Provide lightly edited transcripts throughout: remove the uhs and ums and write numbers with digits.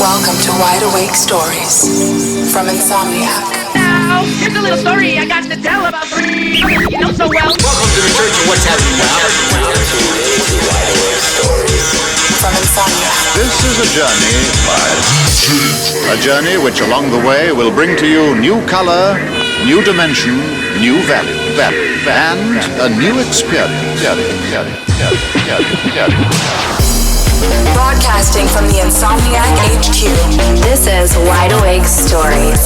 Welcome to Wide Awake Stories from Insomniac. Now, here's a little story I got to tell about three you know so well. Welcome to the Church of What's Happening Now. Wide Awake Stories from Insomniac. This is a journey which along the way will bring to you new color, new dimension, new value, and a new experience. Broadcasting from the Insomniac HQ. This is Wide Awake Stories.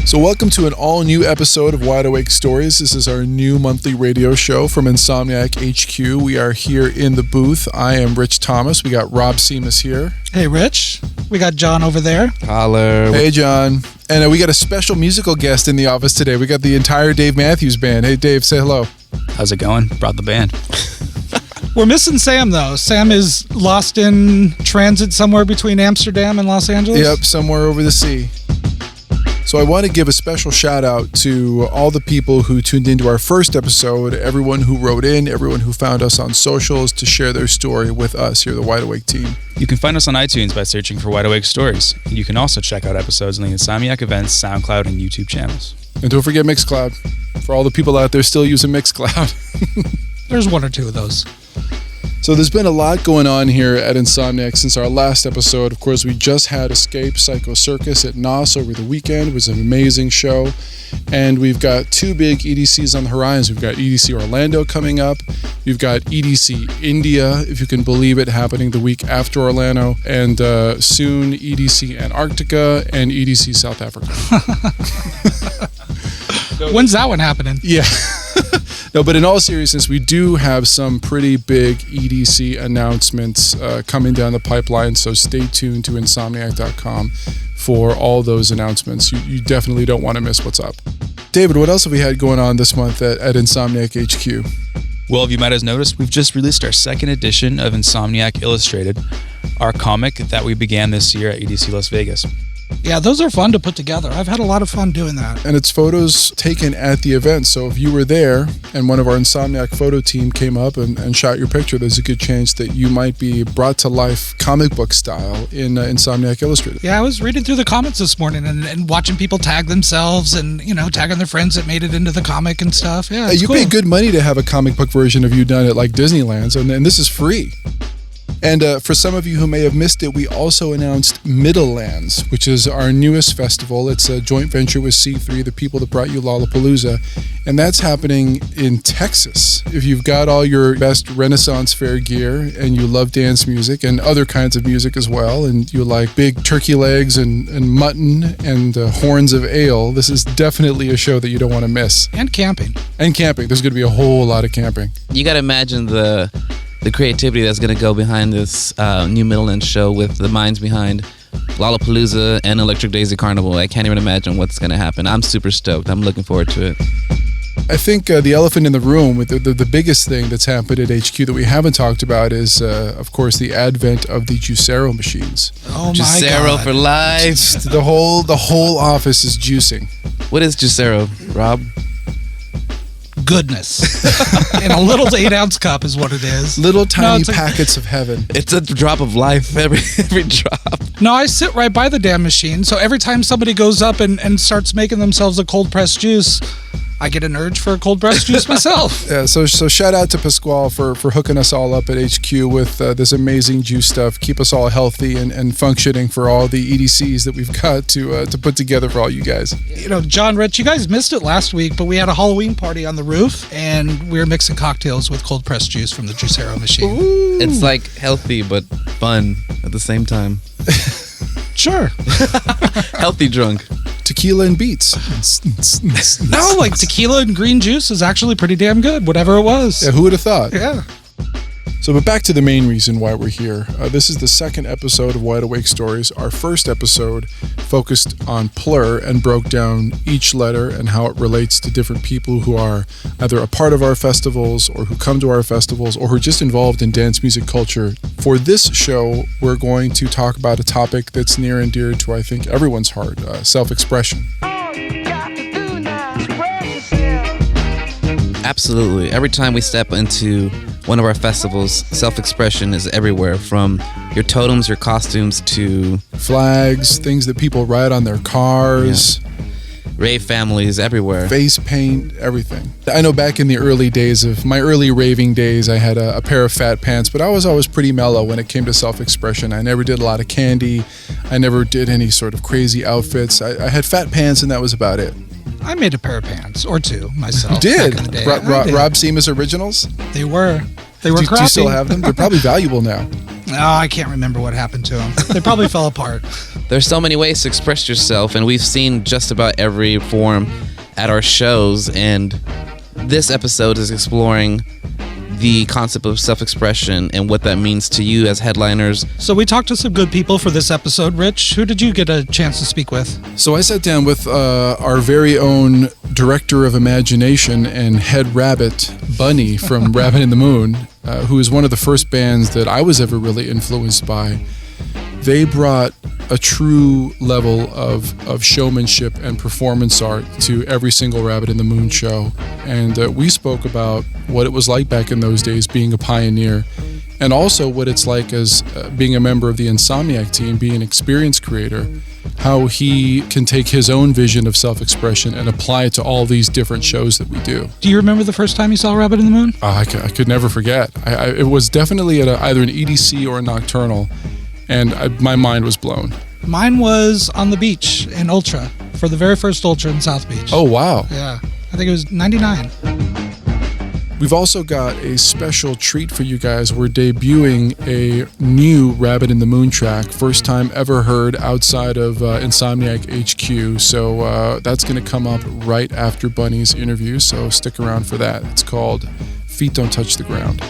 So welcome to an all-new episode of Wide Awake Stories. This is our new monthly radio show from Insomniac HQ. We are here in the booth. I am Rich Thomas. We got Rob Seamus here. Hey, Rich. We got John over there. Holler. Hey, John. And we got a special musical guest in the office today. We got the entire Dave Matthews Band. Hey, Dave, say hello. How's it going? Brought the band. We're missing Sam, though. Sam is lost in transit somewhere between Amsterdam and Los Angeles. Yep, somewhere over the sea. So I want to give a special shout out to all the people who tuned into our first episode, everyone who wrote in, everyone who found us on socials to share their story with us here, the Wide Awake team. You can find us on iTunes by searching for Wide Awake Stories. You can also check out episodes on the Insomniac Events, SoundCloud, and YouTube channels. And don't forget Mixcloud. For all the people out there still using Mixcloud. There's one or two of those. So there's been a lot going on here at Insomniac since our last episode. Of course, we just had Escape Psycho Circus at NOS over the weekend. It was an amazing show. And we've got two big EDCs on the horizon. We've got EDC Orlando coming up. We've got EDC India, if you can believe it, happening the week after Orlando. And soon EDC Antarctica and EDC South Africa. When's that one happening? Yeah. No, but in all seriousness, we do have some pretty big EDC announcements coming down the pipeline, so stay tuned to Insomniac.com for all those announcements. You definitely don't want to miss what's up. David, what else have we had going on this month at Insomniac HQ? Well, if you might have noticed, we've just released our second edition of Insomniac Illustrated, our comic that we began this year at EDC Las Vegas. Yeah, those are fun to put together. I've had a lot of fun doing that. And it's photos taken at the event. So if you were there and one of our Insomniac photo team came up and shot your picture, there's a good chance that you might be brought to life comic book style in Insomniac Illustrated. Yeah, I was reading through the comments this morning and watching people tag themselves and, tagging their friends that made it into the comic and stuff. Yeah, it's you cool. pay good money to have a comic book version of you done at like Disneyland, and this is free. And for some of you who may have missed it, we also announced Middlelands, which is our newest festival. It's a joint venture with C3, the people that brought you Lollapalooza. And that's happening in Texas. If you've got all your best Renaissance Fair gear and you love dance music and other kinds of music as well, and you like big turkey legs and mutton and horns of ale, this is definitely a show that you don't want to miss. And camping. And camping. There's going to be a whole lot of camping. You got to imagine the creativity that's going to go behind this new Middleland show with the minds behind Lollapalooza and Electric Daisy Carnival. I can't even imagine what's going to happen. I'm super stoked. I'm looking forward to it. I think the elephant in the room, with the biggest thing that's happened at HQ that we haven't talked about is, of course, the advent of the Juicero machines. Oh, my Juicero God. for life. The whole office is juicing. What is Juicero, Rob? Goodness. In a little 8-ounce cup is what it is. Little tiny it's packets of heaven. It's a drop of life, every drop. No, I sit right by the damn machine, so every time somebody goes up and starts making themselves a cold-pressed juice, I get an urge for a cold-pressed juice myself. Yeah, so shout out to Pasquale for hooking us all up at HQ with this amazing juice stuff. Keep us all healthy and functioning for all the EDCs that we've got to put together for all you guys. John, Rich, you guys missed it last week, but we had a Halloween party on the roof, and we were mixing cocktails with cold-pressed juice from the Juicero machine. Ooh. It's like healthy but fun at the same time. Sure. Healthy drunk. Tequila and beets. No, like tequila and green juice is actually pretty damn good, whatever it was. Yeah, who would have thought? Yeah. So, but back to the main reason why we're here. This is the second episode of Wide Awake Stories. Our first episode focused on Plur and broke down each letter and how it relates to different people who are either a part of our festivals or who come to our festivals or who are just involved in dance music culture. For this show, we're going to talk about a topic that's near and dear to, I think, everyone's heart, self-expression. Absolutely. Every time we step into one of our festivals, self-expression is everywhere, from your totems, your costumes, to flags, things that people ride on their cars. Yeah. Rave families everywhere. Face paint, everything. I know back in the early days of my early raving days, I had a pair of fat pants, but I was always pretty mellow when it came to self-expression. I never did a lot of candy. I never did any sort of crazy outfits. I had fat pants and that was about it. I made a pair of pants, or two, myself. You did? Back in the day. Rob Seamus originals? They were. They were crappy. Do you still have them? They're probably valuable now. Oh, I can't remember what happened to them. They probably fell apart. There's so many ways to express yourself, and we've seen just about every form at our shows, and this episode is exploring the concept of self-expression and what that means to you as headliners. So we talked to some good people for this episode. Rich, who did you get a chance to speak with? So I sat down with our very own director of imagination and head rabbit, Bunny from Rabbit in the Moon, who is one of the first bands that I was ever really influenced by. They brought a true level of showmanship and performance art to every single Rabbit in the Moon show. And we spoke about what it was like back in those days being a pioneer, and also what it's like as being a member of the Insomniac team, being an experienced creator, how he can take his own vision of self-expression and apply it to all these different shows that we do. Do you remember the first time you saw Rabbit in the Moon? I could never forget. It was definitely at either an EDC or a Nocturnal, and my mind was blown. Mine was on the beach in Ultra, for the very first Ultra in South Beach. Oh, wow. Yeah, I think it was 99. We've also got a special treat for you guys. We're debuting a new Rabbit in the Moon track, first time ever heard outside of Insomniac HQ. So that's going to come up right after Bunny's interview, so stick around for that. It's called Feet Don't Touch the Ground.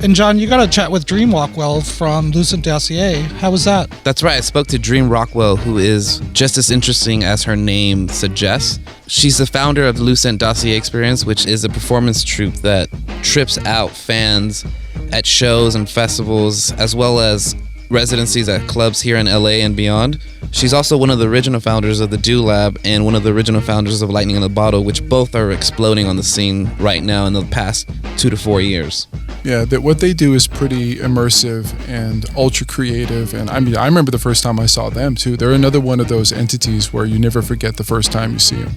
And John, you got to chat with Dream Rockwell from Lucent Dossier. How was that? That's right. I spoke to Dream Rockwell, who is just as interesting as her name suggests. She's the founder of Lucent Dossier Experience, which is a performance troupe that trips out fans at shows and festivals, as well as residencies at clubs here in LA and beyond. She's also one of the original founders of the Do Lab and one of the original founders of Lightning in a Bottle, which both are exploding on the scene right now in the past 2 to 4 years. Yeah, what they do is pretty immersive and ultra creative. And I mean, I remember the first time I saw them too. They're another one of those entities where you never forget the first time you see them.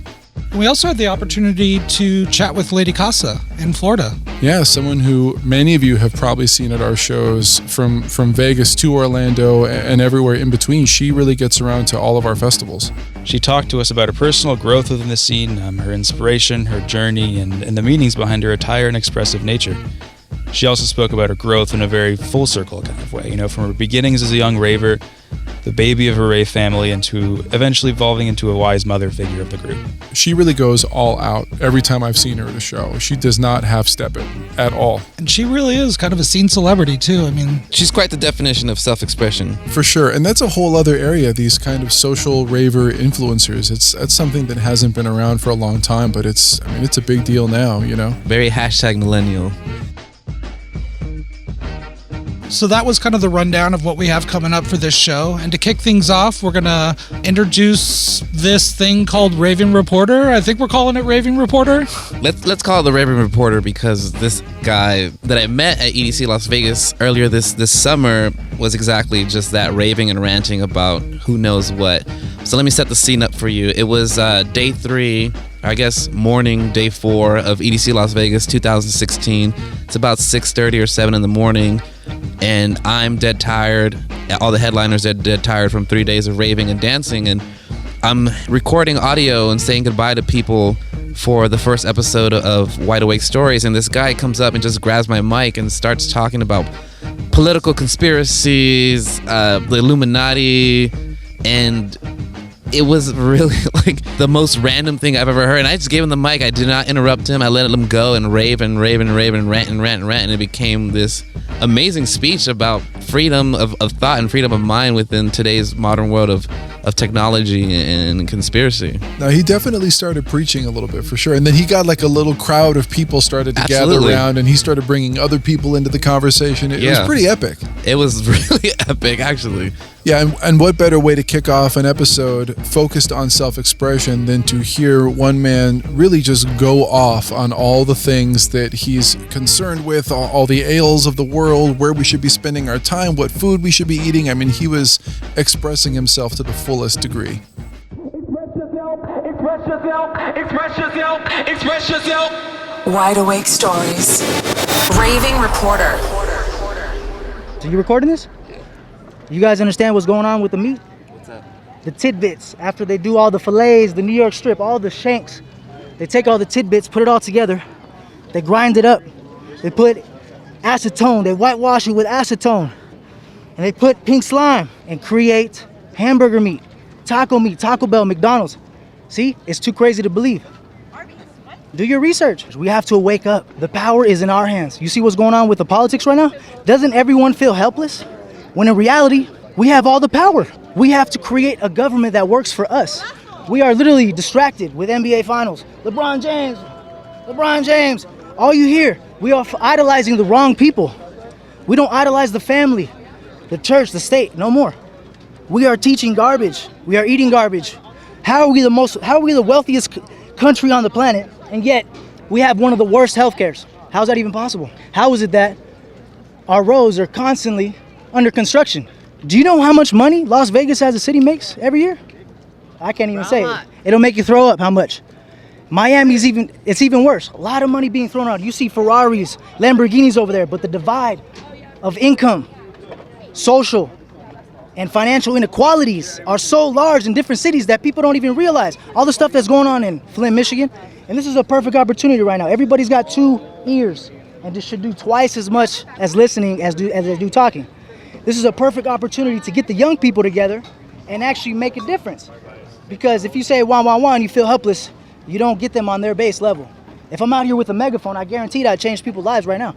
We also had the opportunity to chat with Lady Casa in Florida. Yeah, someone who many of you have probably seen at our shows from Vegas to Orlando and everywhere in between. She really gets around to all of our festivals. She talked to us about her personal growth within the scene, her inspiration, her journey, and the meanings behind her attire and expressive nature. She also spoke about her growth in a very full circle kind of way, from her beginnings as a young raver, the baby of her rave family, into eventually evolving into a wise mother figure of the group. She really goes all out every time I've seen her at a show. She does not half-step it at all. And she really is kind of a scene celebrity too. I mean, she's quite the definition of self-expression. For sure. And that's a whole other area, these kind of social raver influencers. That's something that hasn't been around for a long time, but it's a big deal now, Very #millennial. So that was kind of the rundown of what we have coming up for this show. And to kick things off, we're going to introduce this thing called Raving Reporter. I think we're calling it Raving Reporter. Let's call it the Raving Reporter, because this guy that I met at EDC Las Vegas earlier this summer was exactly just that, raving and ranting about who knows what. So let me set the scene up for you. It was day 3, I guess morning, day 4 of EDC Las Vegas 2016. It's about 6:30 or 7 in the morning. And I'm dead tired. All the headliners are dead tired from 3 days of raving and dancing. And I'm recording audio and saying goodbye to people for the first episode of Wide Awake Stories. And this guy comes up and just grabs my mic and starts talking about political conspiracies, the Illuminati, and it was really like the most random thing I've ever heard. And I just gave him the mic. I did not interrupt him. I let him go and rave and rave and rave and rant and rant and rant. And it became this amazing speech about freedom of thought and freedom of mind within today's modern world of technology and conspiracy. Now, he definitely started preaching a little bit, for sure. And then he got like a little crowd of people started to gather around, and he started bringing other people into the conversation. It was pretty epic. It was really epic, actually. Yeah, and what better way to kick off an episode focused on self-expression than to hear one man really just go off on all the things that he's concerned with, all the ails of the world, where we should be spending our time, what food we should be eating. I mean, he was expressing himself to the fullest degree. Express yourself. Wide Awake Stories. Raving Reporter. So you recording this? You guys understand what's going on with the meat? What's up? The tidbits. After they do all the fillets, the New York strip, all the shanks, they take all the tidbits, put it all together. They grind it up. They put acetone. They whitewash it with acetone. And they put pink slime and create hamburger meat, Taco Bell, McDonald's. See? It's too crazy to believe. Do your research. We have to wake up. The power is in our hands. You see what's going on with the politics right now? Doesn't everyone feel helpless? When in reality, we have all the power. We have to create a government that works for us. We are literally distracted with NBA Finals. LeBron James. All you hear, we are idolizing the wrong people. We don't idolize the family, the church, the state, no more. We are teaching garbage. We are eating garbage. How are we the wealthiest country on the planet, and yet we have one of the worst healthcares? How is that even possible? How is it that our roads are constantly under construction? Do you know how much money Las Vegas as a city makes every year? I can't even say it. It'll make you throw up how much. Miami's even worse. A lot of money being thrown around. You see Ferraris, Lamborghinis over there, but the divide of income, social, and financial inequalities are so large in different cities that people don't even realize. All the stuff that's going on in Flint, Michigan, and this is a perfect opportunity right now. Everybody's got 2 ears and just should do twice as much as listening as they do talking. This is a perfect opportunity to get the young people together and actually make a difference. Because if you say wah, you feel helpless, you don't get them on their base level. If I'm out here with a megaphone, I guarantee that I'd change people's lives right now.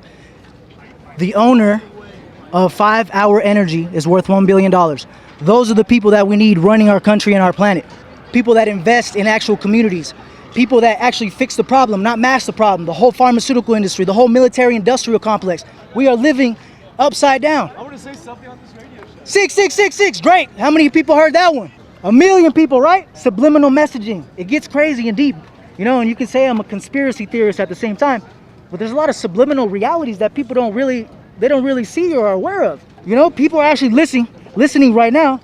The owner of 5 Hour Energy is worth $1 billion. Those are the people that we need running our country and our planet. People that invest in actual communities. People that actually fix the problem, not mask the problem. The whole pharmaceutical industry, the whole military industrial complex. We are living upside down. I want to say something on this radio show. 6666, great. How many people heard that one? 1 million people, right? Subliminal messaging. It gets crazy and deep. You know, and you can say I'm a conspiracy theorist at the same time, but there's a lot of subliminal realities that people don't really see or are aware of. You know, people are actually listening right now.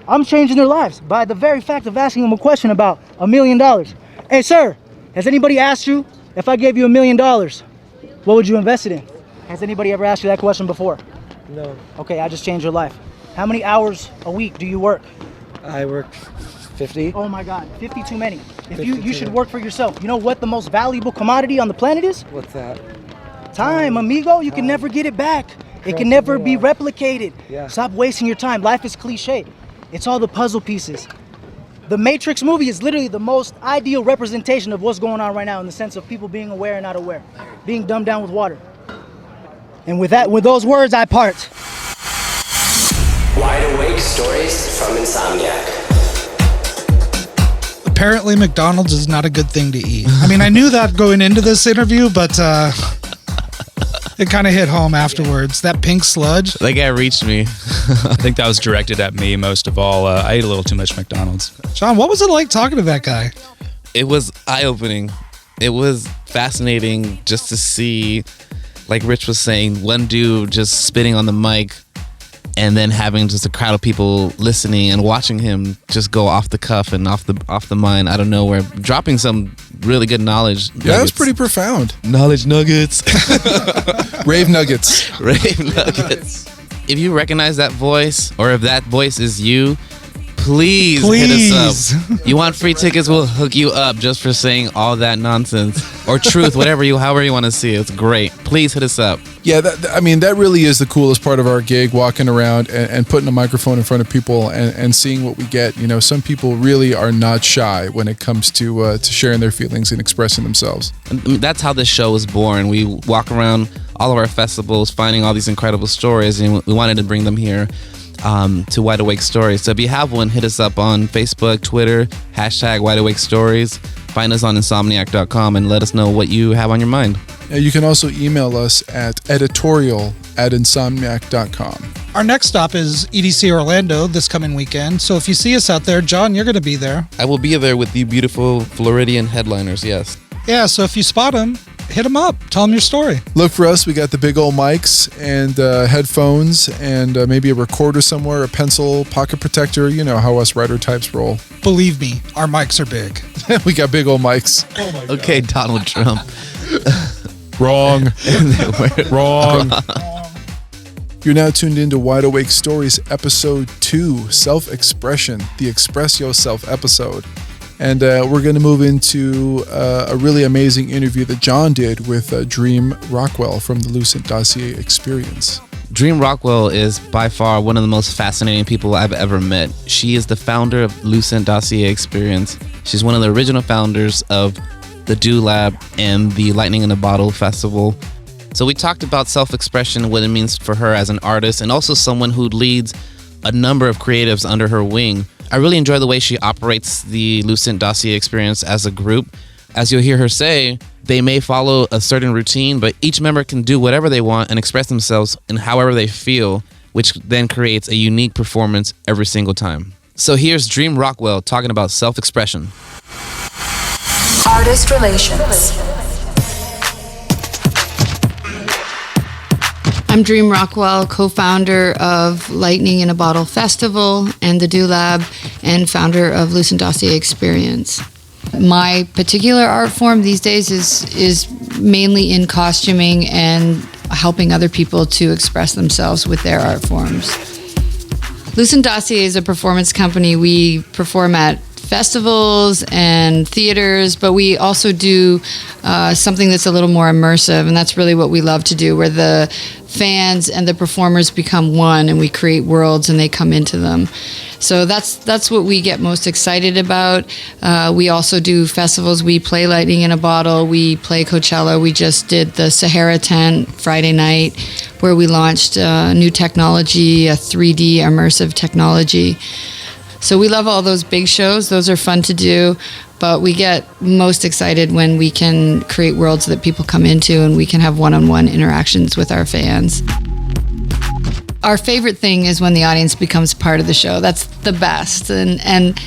I'm changing their lives by the very fact of asking them a question about $1 million. Hey, sir, has anybody asked you if I gave you $1 million, what would you invest it in? Has anybody ever asked you that question before? No. Okay, I just changed your life. How many hours a week do you work? I work 50. Oh my God, 50 too many. If you should work for yourself. You know what the most valuable commodity on the planet is? What's that? Time, amigo. You can never get it back. It can never be replicated. Yeah. Stop wasting your time. Life is cliche. It's all the puzzle pieces. The Matrix movie is literally the most ideal representation of what's going on right now in the sense of people being aware and not aware, being dumbed down with water. And with those words, I part. Wide Awake Stories from Insomniac. Apparently, McDonald's is not a good thing to eat. I mean, I knew that going into this interview, but it kind of hit home afterwards. That pink sludge. That guy reached me. I think that was directed at me most of all. I ate a little too much McDonald's. Sean, what was it like talking to that guy? It was eye-opening. It was fascinating just to see, like Rich was saying, one dude just spitting on the mic and then having just a crowd of people listening and watching him just go off the cuff and off the mind out of nowhere, dropping some really good knowledge. Yeah, that's pretty profound. Knowledge nuggets. Rave nuggets. Rave nuggets. If you recognize that voice, or if that voice is you, please hit us up. You want free tickets, we'll hook you up just for saying all that nonsense. Or truth, however you want to see it. It's great. Please hit us up. Yeah, that really is the coolest part of our gig, walking around and putting a microphone in front of people and seeing what we get. You know, some people really are not shy when it comes to sharing their feelings and expressing themselves. And that's how this show was born. We walk around all of our festivals finding all these incredible stories, and we wanted to bring them here to Wide Awake Stories. So if you have one, hit us up on Facebook, Twitter, # Wide Awake Stories. Find us on insomniac.com and let us know what you have on your mind. You can also email us at editorial at insomniac.com. Our next stop is EDC Orlando this coming weekend. So if you see us out there, John, you're going to be there. I will be there with the beautiful Floridian headliners, yes. Yeah, so if you spot them, hit them up. Tell them your story. Look for us. We got the big old mics and headphones and maybe a recorder somewhere, a pencil, pocket protector. You know how us writer types roll. Believe me, our mics are big. We got big old mics. Oh my Okay, God. Donald Trump. Wrong. Wrong. You're now tuned into Wide Awake Stories, Episode 2, Self-Expression, the Express Yourself episode. And we're going to move into a really amazing interview that John did with Dream Rockwell from the Lucent Dossier Experience. Dream Rockwell is by far one of the most fascinating people I've ever met. She is the founder of Lucent Dossier Experience. She's one of the original founders of the Do Lab and the Lightning in a Bottle Festival. So we talked about self-expression, what it means for her as an artist, and also someone who leads a number of creatives under her wing. I really enjoy the way she operates the Lucent Dossier Experience as a group. As you'll hear her say, they may follow a certain routine, but each member can do whatever they want and express themselves in however they feel, which then creates a unique performance every single time. So here's Dream Rockwell talking about self-expression. Artist relations. I'm Dream Rockwell, co-founder of Lightning in a Bottle Festival and the Do Lab, and founder of Lucent Dossier Experience. My particular art form these days is mainly in costuming and helping other people to express themselves with their art forms. Lucent Dossier is a performance company. We perform at festivals and theaters, but we also do something that's a little more immersive, and that's really what we love to do, where the fans and the performers become one and we create worlds and they come into them. So that's what we get most excited about. We also do festivals. We play Lightning in a Bottle. We play Coachella. We just did the Sahara tent Friday night, where we launched new technology, a 3D immersive technology. So we love all those big shows. Those are fun to do, but we get most excited when we can create worlds that people come into and we can have one-on-one interactions with our fans. Our favorite thing is when the audience becomes part of the show. That's the best. And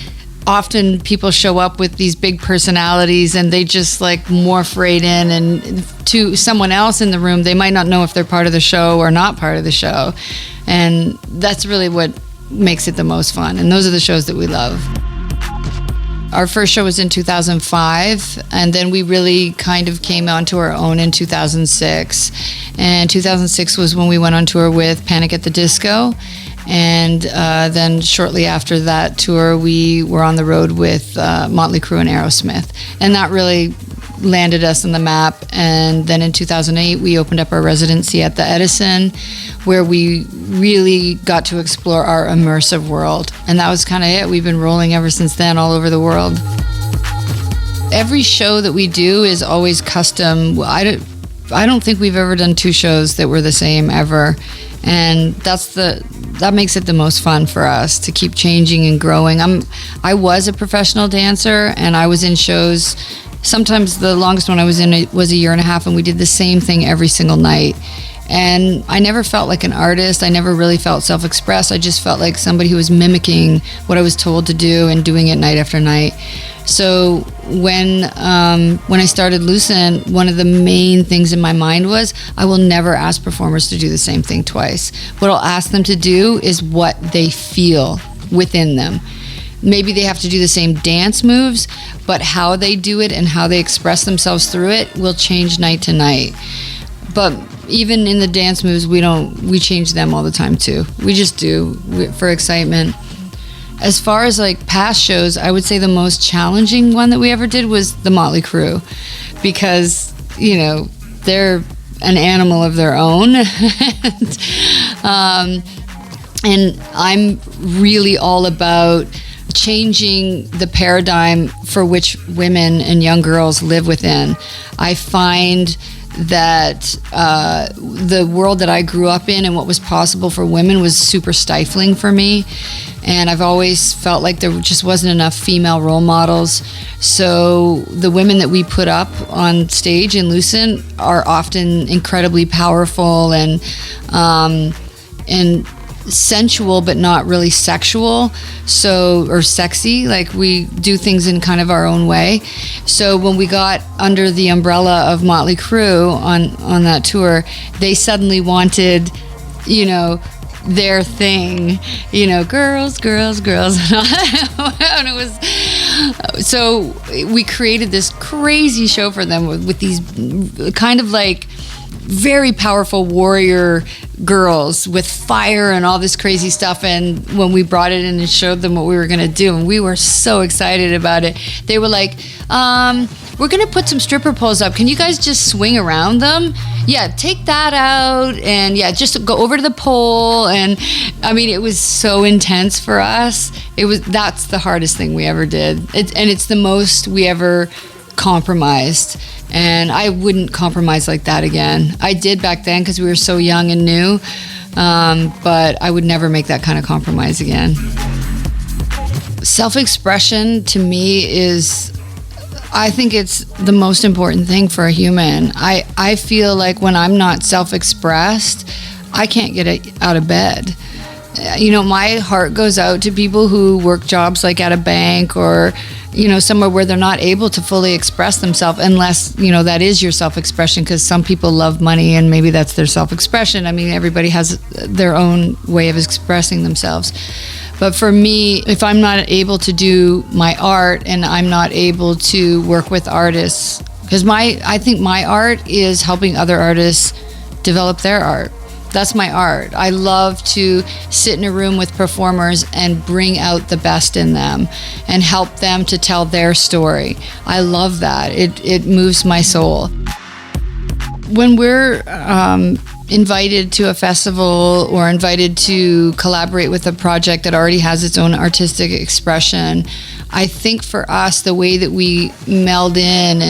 often people show up with these big personalities and they just like morph right in, and to someone else in the room, they might not know if they're part of the show or not part of the show. And that's really what makes it the most fun, and those are the shows that we love. Our first show was in 2005, and then we really kind of came onto our own in 2006. And 2006 was when we went on tour with Panic at the Disco, and then shortly after that tour, we were on the road with Motley Crue and Aerosmith, and that really landed us on the map. And then in 2008, we opened up our residency at the Edison, where we really got to explore our immersive world. And that was kind of it. We've been rolling ever since then all over the world. Every show that we do is always custom. I don't think we've ever done two shows that were the same ever. And that makes it the most fun for us to keep changing and growing. I was a professional dancer, and I was in shows. Sometimes the longest one I was in was a year and a half, and we did the same thing every single night. And I never felt like an artist. I never really felt self-expressed. I just felt like somebody who was mimicking what I was told to do and doing it night after night. So when I started Lucent, one of the main things in my mind was I will never ask performers to do the same thing twice. What I'll ask them to do is what they feel within them. Maybe they have to do the same dance moves, but how they do it and how they express themselves through it will change night to night. But even in the dance moves, we change them all the time too. We just do for excitement. As far as like past shows, I would say the most challenging one that we ever did was the Motley Crue, because, you know, they're an animal of their own. And I'm really all about changing the paradigm for which women and young girls live within. I find that the world that I grew up in and what was possible for women was super stifling for me. And I've always felt like there just wasn't enough female role models. So the women that we put up on stage in Lucent are often incredibly powerful and sensual, but not really sexual, or sexy. Like, we do things in kind of our own way. So when we got under the umbrella of Motley Crue on that tour, they suddenly wanted, their thing, girls, girls, girls. And it was, so we created this crazy show for them with these kind of like very powerful warrior girls with fire and all this crazy stuff. And when we brought it in and showed them what we were going to do, and we were so excited about it, they were like, we're going to put some stripper poles up. Can you guys just swing around them? Yeah, take that out, and just go over to the pole. And I mean, it was so intense for us. That's the hardest thing we ever did. It's the most we ever compromised. And I wouldn't compromise like that again. I did back then because we were so young and new, but I would never make that kind of compromise again. Self-expression to me is, I think it's the most important thing for a human. I feel like when I'm not self-expressed, I can't get out of bed. My heart goes out to people who work jobs like at a bank or, somewhere where they're not able to fully express themselves, unless, that is your self-expression, because some people love money and maybe that's their self-expression. I mean, everybody has their own way of expressing themselves. But for me, if I'm not able to do my art and I'm not able to work with artists, because I think my art is helping other artists develop their art. That's my art. I love to sit in a room with performers and bring out the best in them and help them to tell their story. I love that. It moves my soul. When we're invited to a festival or invited to collaborate with a project that already has its own artistic expression, I think for us, the way that we meld in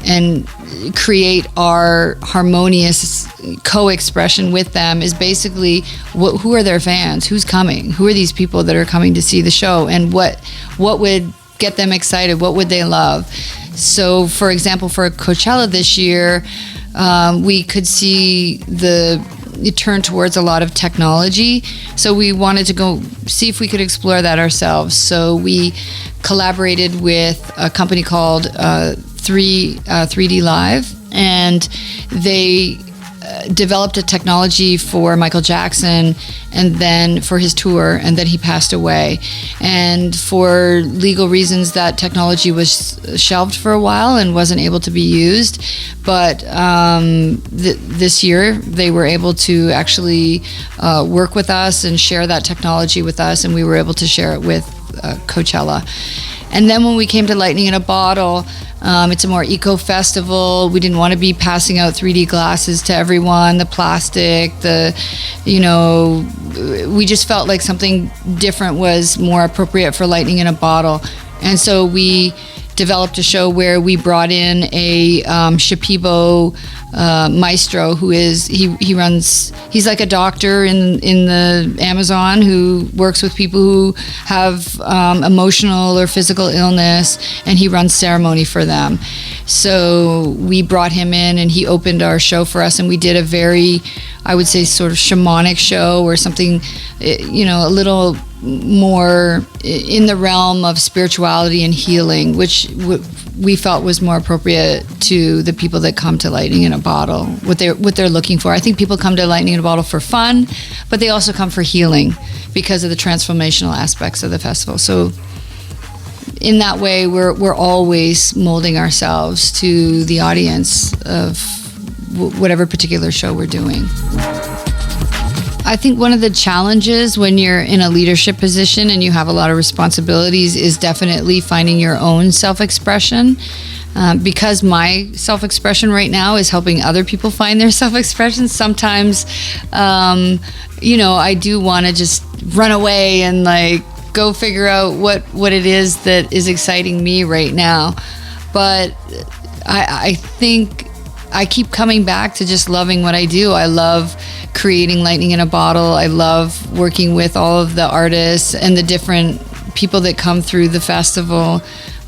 and create our harmonious co-expression with them is basically who are their fans, who's coming, who are these people that are coming to see the show, and what would get them excited, what would they love. So for example, for Coachella this year, we could see it turn towards a lot of technology. So we wanted to go see if we could explore that ourselves. So we collaborated with a company called 3D Live, and they developed a technology for Michael Jackson and then for his tour, and then he passed away. And for legal reasons, that technology was shelved for a while and wasn't able to be used. But this year, they were able to actually work with us and share that technology with us, and we were able to share it with Coachella. And then when we came to Lightning in a Bottle, it's a more eco festival. We didn't want to be passing out 3D glasses to everyone, the plastic, we just felt like something different was more appropriate for Lightning in a Bottle. And so we developed a show where we brought in a Shipibo maestro who is, he's like a doctor in the Amazon who works with people who have emotional or physical illness, and he runs ceremony for them. So we brought him in and he opened our show for us, and we did a very, I would say, sort of shamanic show or something, a little more in the realm of spirituality and healing, which we felt was more appropriate to the people that come to Lightning in a Bottle, what they're looking for. I think people come to Lightning in a Bottle for fun, but they also come for healing because of the transformational aspects of the festival. So in that way, we're always molding ourselves to the audience of whatever particular show we're doing. I think one of the challenges when you're in a leadership position and you have a lot of responsibilities is definitely finding your own self-expression. Because my self-expression right now is helping other people find their self-expression, sometimes, I do want to just run away and go figure out what it is that is exciting me right now. But I think I keep coming back to just loving what I do. I love creating lightning in a bottle. I love working with all of the artists and the different people that come through the festival,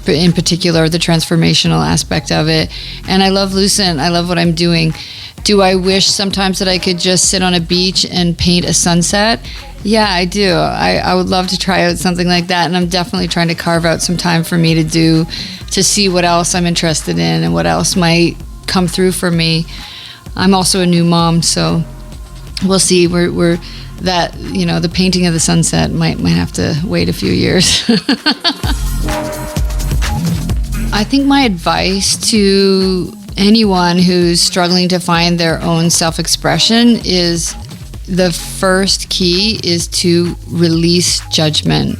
in particular the transformational aspect of it. And I love Lucent. I love what I'm doing. Do I wish sometimes that I could just sit on a beach and paint a sunset? Yeah, I do. I would love to try out something like that, and I'm definitely trying to carve out some time for me to see what else I'm interested in and what else might come through for me. I'm also a new mom, so we'll see. We're that, the painting of the sunset might have to wait a few years. I think my advice to anyone who's struggling to find their own self-expression is the first key is to release judgment.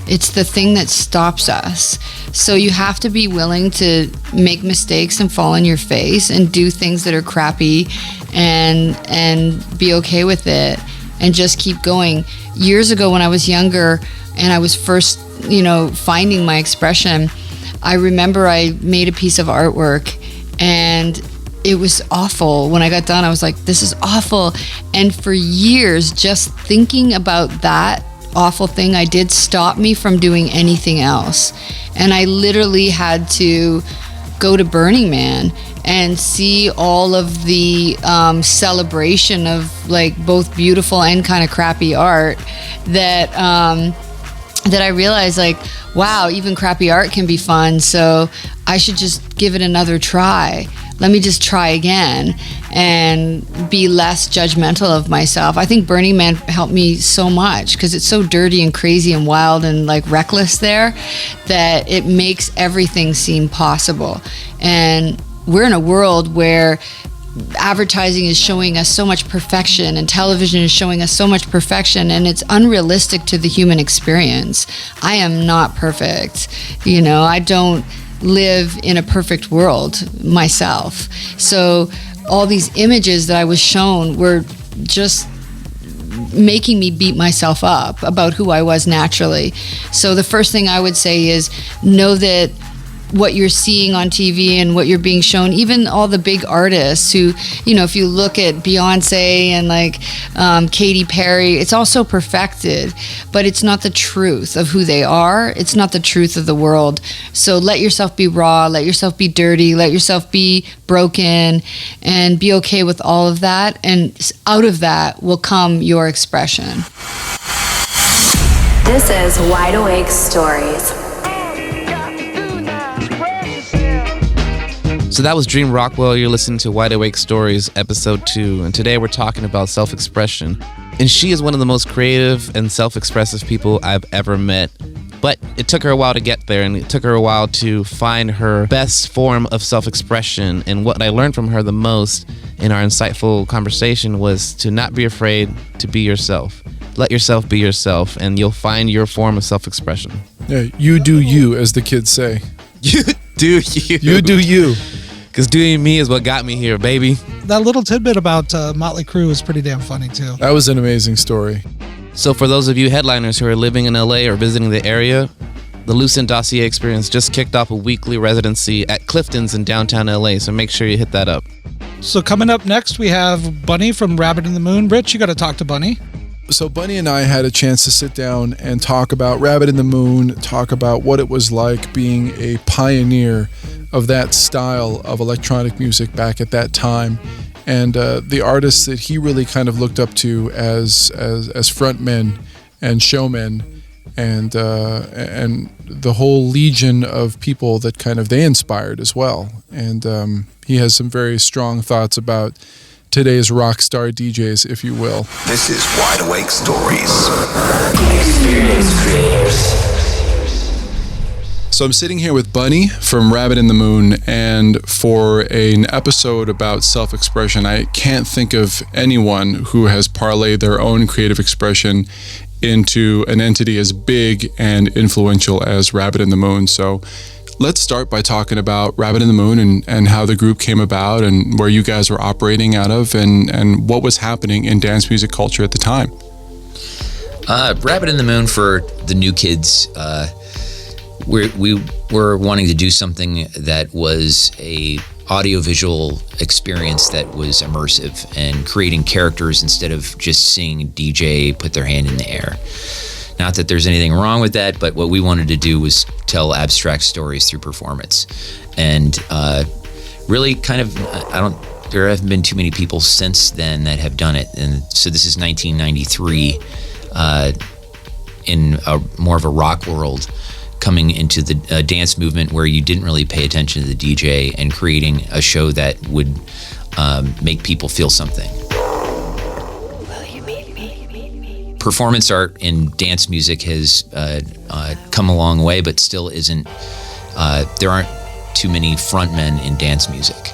It's the thing that stops us. So you have to be willing to make mistakes and fall on your face and do things that are crappy and be okay with it and just keep going. Years ago when I was younger and I was first, finding my expression, I remember I made a piece of artwork and it was awful. When I got done, I was like, this is awful. And for years, just thinking about that awful thing I did stopped me from doing anything else. And I literally had to go to Burning Man and see all of the celebration of like both beautiful and kind of crappy art that I realized, like, wow, even crappy art can be fun. So I should just give it another try. Let me just try again and be less judgmental of myself. I think Burning Man helped me so much because it's so dirty and crazy and wild and like reckless there that it makes everything seem possible. And we're in a world where advertising is showing us so much perfection and television is showing us so much perfection, and it's unrealistic to the human experience. I am not perfect. I don't live in a perfect world myself. So all these images that I was shown were just making me beat myself up about who I was naturally. So the first thing I would say is know that what you're seeing on TV and what you're being shown, even all the big artists who, if you look at Beyonce and like Katy Perry, it's all so perfected, but it's not the truth of who they are. It's not the truth of the world. So let yourself be raw, let yourself be dirty, let yourself be broken, and be okay with all of that. And out of that will come your expression. This is Wide Awake Stories. So that was Dream Rockwell. You're listening to Wide Awake Stories, episode 2. And today we're talking about self-expression. And she is one of the most creative and self-expressive people I've ever met. But it took her a while to get there, and it took her a while to find her best form of self-expression. And what I learned from her the most in our insightful conversation was to not be afraid to be yourself. Let yourself be yourself, and you'll find your form of self-expression. Yeah, you do you, as the kids say. You do you. You do you. Because doing me is what got me here, baby. That little tidbit about Motley Crue was pretty damn funny, too. That was an amazing story. So for those of you headliners who are living in LA or visiting the area, the Lucent Dossier Experience just kicked off a weekly residency at Clifton's in downtown LA, so make sure you hit that up. So coming up next, we have Bunny from Rabbit in the Moon. Rich, you got to talk to Bunny. So Bunny and I had a chance to sit down and talk about Rabbit in the Moon, talk about what it was like being a pioneer of that style of electronic music back at that time, and the artists that he really kind of looked up to as frontmen and showmen, and the whole legion of people that kind of they inspired as well. And he has some very strong thoughts about today's rock star DJs, if you will. This is Wide Awake Stories. Experience creators. So I'm sitting here with Bunny from Rabbit in the Moon, and for an episode about self-expression, I can't think of anyone who has parlayed their own creative expression into an entity as big and influential as Rabbit in the Moon. So let's start by talking about Rabbit in the Moon and how the group came about and where you guys were operating out of and what was happening in dance music culture at the time. Rabbit in the Moon, for the new kids, we were wanting to do something that was a audiovisual experience that was immersive and creating characters instead of just seeing a DJ put their hand in the air. Not that there's anything wrong with that, but what we wanted to do was tell abstract stories through performance. And really kind of, there haven't been too many people since then that have done it. And so this is 1993 in more of a rock world, coming into the dance movement where you didn't really pay attention to the DJ and creating a show that would make people feel something. Performance art in dance music has come a long way, but still isn't, there aren't too many frontmen in dance music.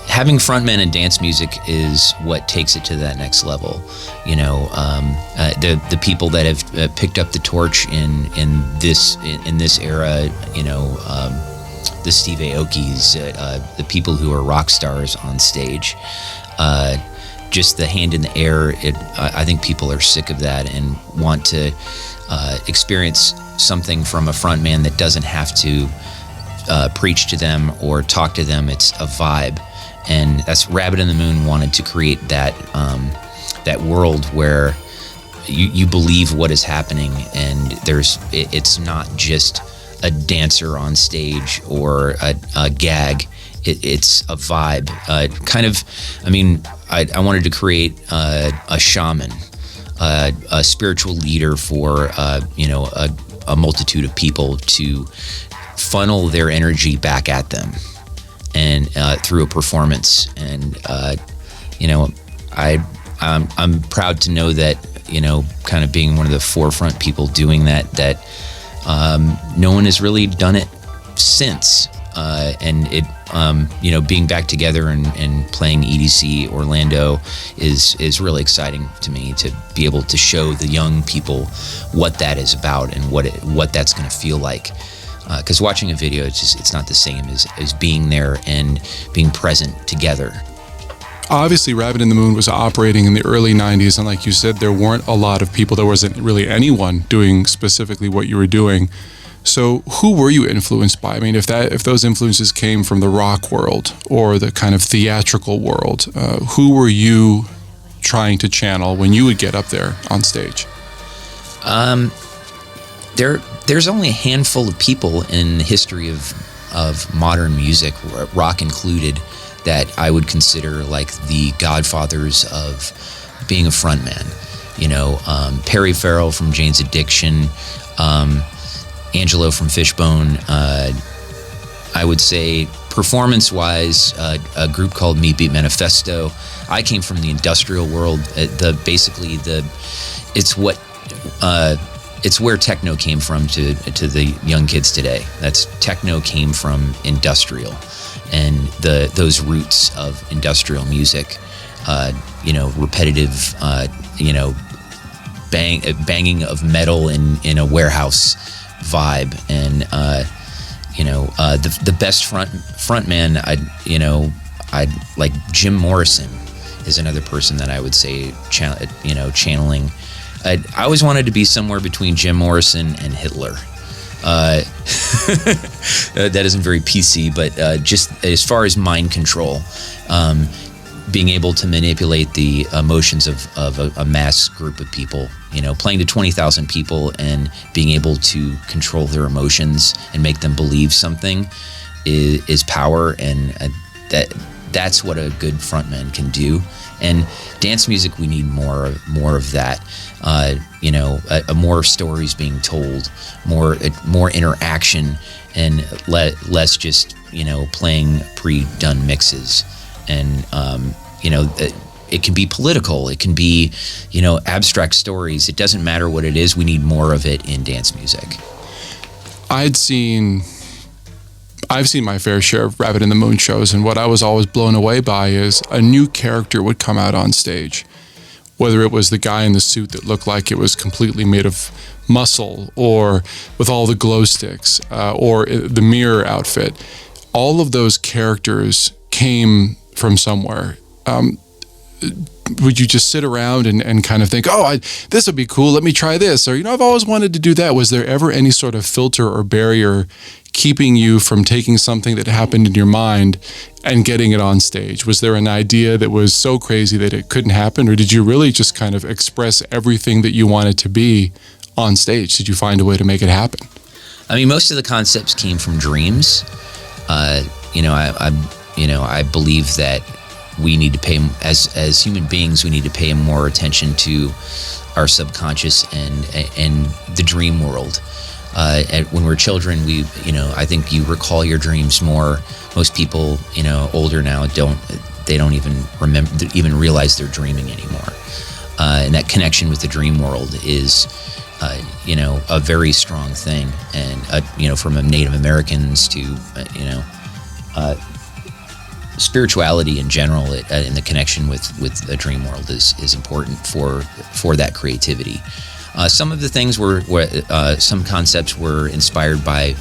Having frontmen in dance music is what takes it to that next level. You know, the people that have picked up the torch in this era. You know, the Steve Aokis, the people who are rock stars on stage. Just the hand in the air. I think people are sick of that and want to experience something from a frontman that doesn't have to preach to them or talk to them. It's a vibe. And that's Rabbit in the Moon wanted to create that that world where you believe what is happening, and it's not just a dancer on stage or a gag. It's a vibe. Kind of, I mean, I wanted to create a shaman, a spiritual leader for a multitude of people to funnel their energy back at them. And through a performance, and I'm proud to know that kind of being one of the forefront people doing that no one has really done it since, and it being back together and playing EDC Orlando is really exciting to me, to be able to show the young people what that is about and what that's going to feel like. Because watching a video, it's not the same as being there and being present together. Obviously, Rabbit in the Moon was operating in the early 90s, and like you said, there weren't a lot of people. There wasn't really anyone doing specifically what you were doing. So who were you influenced by? I mean, if those influences came from the rock world or the kind of theatrical world, who were you trying to channel when you would get up there on stage? There's only a handful of people in the history of modern music, rock included, that I would consider like the godfathers of being a frontman. Perry Farrell from Jane's Addiction, Angelo from Fishbone. I would say performance-wise, a group called Meat Beat Manifesto. I came from the industrial world. It's where techno came from to the young kids today. Techno came from industrial, and those roots of industrial music, repetitive, banging of metal in a warehouse vibe, and the best frontman, I'd like Jim Morrison is another person that I would say channeling. I always wanted to be somewhere between Jim Morrison and Hitler. That isn't very PC, but just as far as mind control, being able to manipulate the emotions of a mass group of people, playing to 20,000 people and being able to control their emotions and make them believe something is power, and that's what a good frontman can do. And dance music, we need more of that. More stories being told, more interaction, and less just playing pre-done mixes. And it can be political, it can be abstract stories. It doesn't matter what it is. We need more of it in dance music. I've seen my fair share of Rabbit in the Moon shows, and what I was always blown away by is a new character would come out on stage. Whether it was the guy in the suit that looked like it was completely made of muscle, or with all the glow sticks, or the mirror outfit, all of those characters came from somewhere. would you just sit around and kind of think, oh, this would be cool, let me try this? Or, I've always wanted to do that. Was there ever any sort of filter or barrier keeping you from taking something that happened in your mind and getting it on stage? Was there an idea that was so crazy that it couldn't happen? Or did you really just kind of express everything that you wanted to be on stage? Did you find a way to make it happen? I mean, most of the concepts came from dreams. I believe that we need to pay, as human beings, we need to pay more attention to our subconscious and the dream world. When we're children, I think you recall your dreams more. Most people, older now, don't even remember, even realize they're dreaming anymore. And that connection with the dream world is, a very strong thing. And, from Native Americans to, spirituality in general, and the connection with the dream world is important for that creativity. Some of the things some concepts were inspired by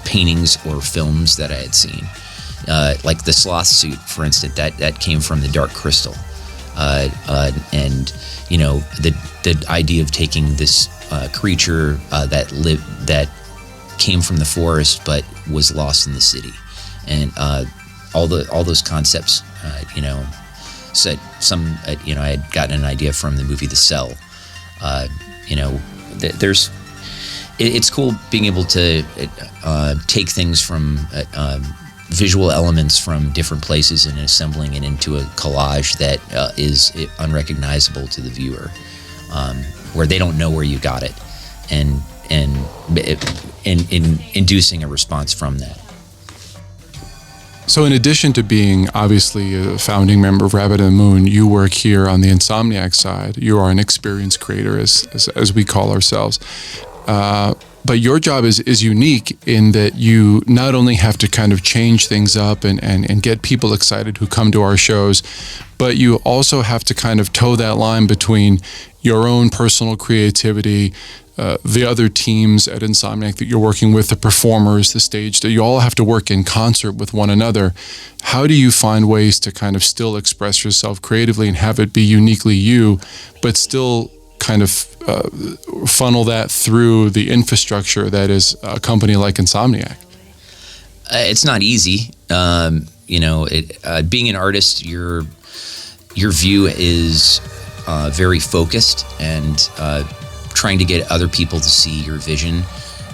paintings or films that I had seen, like the sloth suit, for instance. That came from the Dark Crystal, and the idea of taking this creature that came from the forest but was lost in the city, and all those concepts, said some, I had gotten an idea from the movie The Cell. It's cool being able to take things from visual elements from different places and assembling it into a collage that is unrecognizable to the viewer, where they don't know where you got it, and inducing a response from that. So in addition to being obviously a founding member of Rabbit and the Moon, you work here on the Insomniac side. You are an experience creator, as we call ourselves. But your job is unique in that you not only have to kind of change things up and get people excited who come to our shows, but you also have to kind of toe that line between your own personal creativity, the other teams at Insomniac that you're working with, the performers, the stage, that you all have to work in concert with one another. How do you find ways to kind of still express yourself creatively and have it be uniquely you, but still kind of funnel that through the infrastructure that is a company like Insomniac? It's not easy. Being an artist, your view is very focused and trying to get other people to see your vision.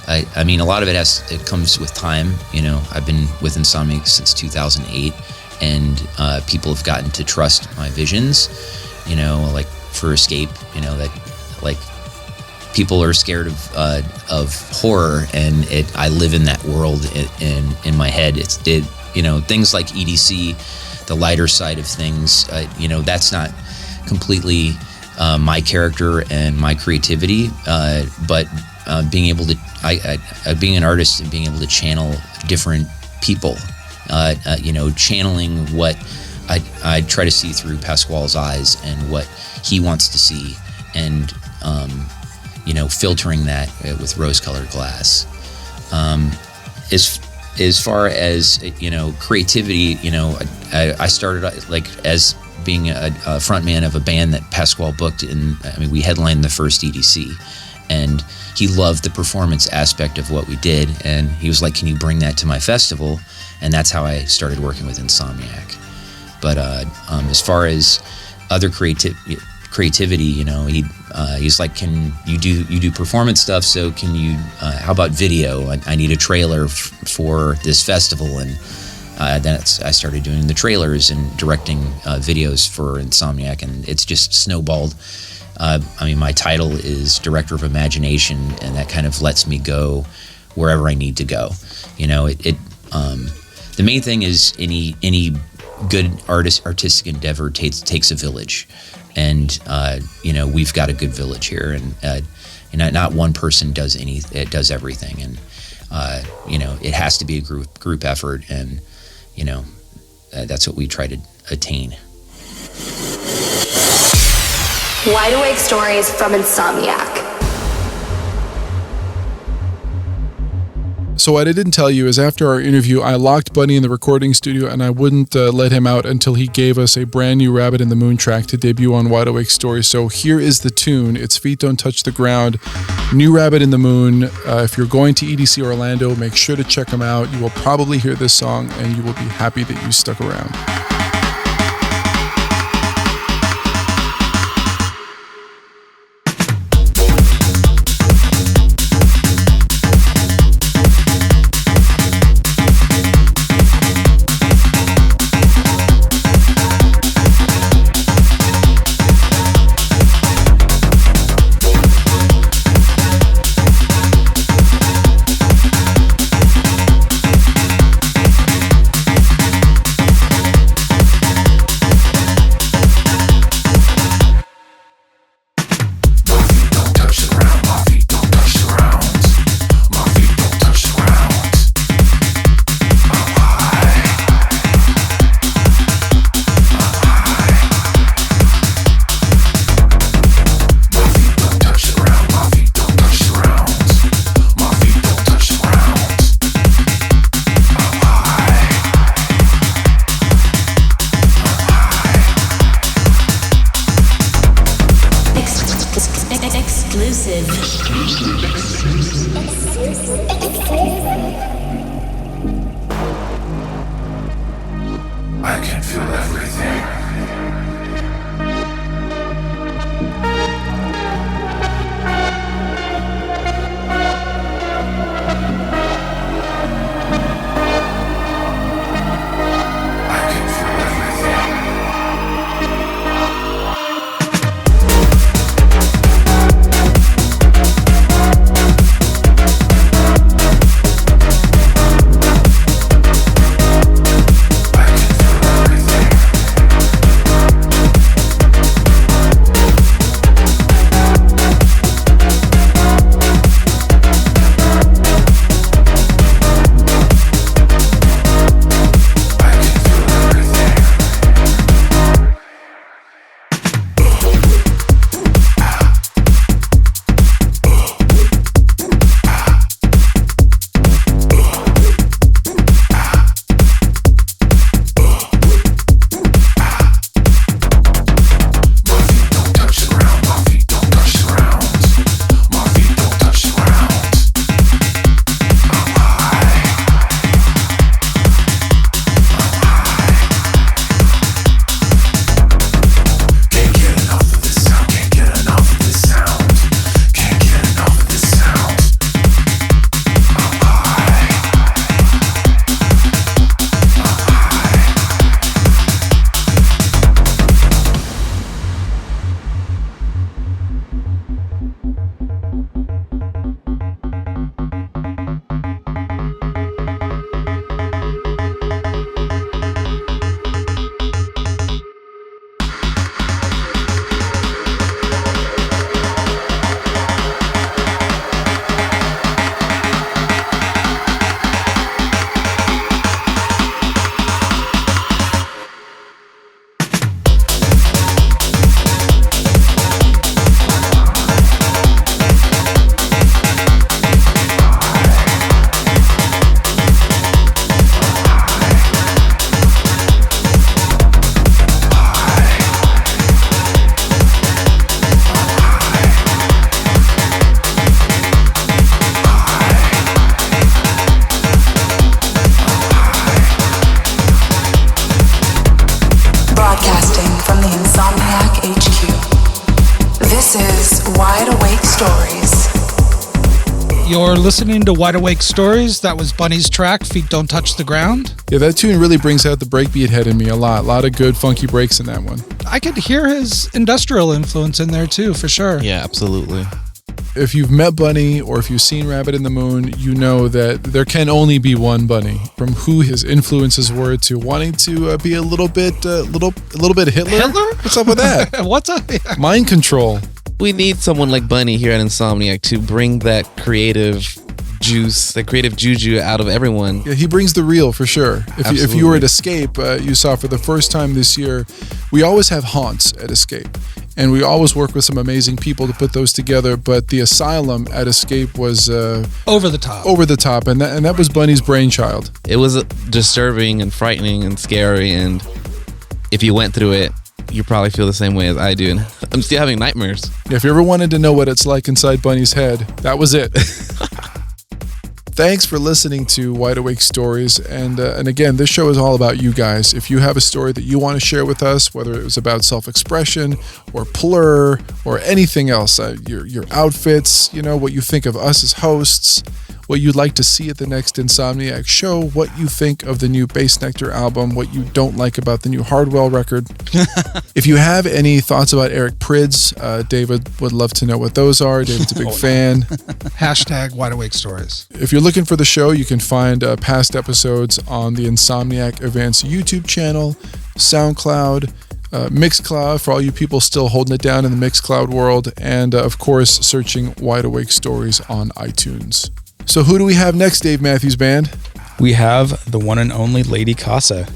I mean, a lot of it comes with time. I've been with Insomniac since 2008, and people have gotten to trust my visions. Like for Escape, that like people are scared of horror, and I live in that world in my head. Things like EDC, the lighter side of things. That's not completely my character and my creativity, but being able to, being an artist and being able to channel different people, channeling what I try to see through Pasquale's eyes and what he wants to see, and filtering that with rose-colored glass. As far as creativity, I started as being a front man of a band that Pasquale booked, we headlined the first EDC, and he loved the performance aspect of what we did, and he was like, can you bring that to my festival? And that's how I started working with Insomniac. But as far as other creativity, he's like, can you do performance stuff, so can you how about video? I need a trailer for this festival, and then I started doing the trailers and directing videos for Insomniac, and it's just snowballed. My title is Director of Imagination, and that kind of lets me go wherever I need to go. The main thing is any good artistic endeavor takes a village, and we've got a good village here, and not one person does everything, and it has to be a group effort, and that's what we try to attain. Wide Awake Stories from Insomniac. So what I didn't tell you is after our interview, I locked Bunny in the recording studio and I wouldn't let him out until he gave us a brand new Rabbit in the Moon track to debut on Wide Awake Stories. So here is the tune. It's Feet Don't Touch the Ground, new Rabbit in the Moon. If you're going to EDC Orlando, make sure to check them out. You will probably hear this song and you will be happy that you stuck around. You're listening to Wide Awake Stories. That was Bunny's track, Feet Don't Touch the Ground. Yeah, that tune really brings out the breakbeat head in me a lot. A lot of good funky breaks in that one. I could hear his industrial influence in there too, for sure. Yeah, absolutely. If you've met Bunny or if you've seen Rabbit in the Moon, you know that there can only be one Bunny. From who his influences were to wanting to be a little bit Hitler. Hitler? What's up with that? What's up? Yeah. Mind control. We need someone like Bunny here at Insomniac to bring that creative juice, that creative juju out of everyone. Yeah, he brings the real for sure. If you were at Escape, you saw for the first time this year, we always have haunts at Escape. And we always work with some amazing people to put those together. But the Asylum at Escape was over the top. And that was Bunny's brainchild. It was disturbing and frightening and scary. And if you went through it, you probably feel the same way as I do. And I'm still having nightmares. If you ever wanted to know what it's like inside Bunny's head, that was it. Thanks for listening to Wide Awake Stories. And again, this show is all about you guys. If you have a story that you want to share with us, whether it was about self-expression or Plur or anything else, your outfits, what you think of us as hosts, what you'd like to see at the next Insomniac show, what you think of the new Bass Nectar album, what you don't like about the new Hardwell record. If you have any thoughts about Eric Prydz, David would love to know what those are. David's a big fan. Hashtag Wide Awake Stories. If you're looking for the show, you can find past episodes on the Insomniac Events YouTube channel, SoundCloud, Mixcloud for all you people still holding it down in the Mixcloud world, and of course, searching Wide Awake Stories on iTunes. So who do we have next, Dave Matthews Band? We have the one and only Lady Casa.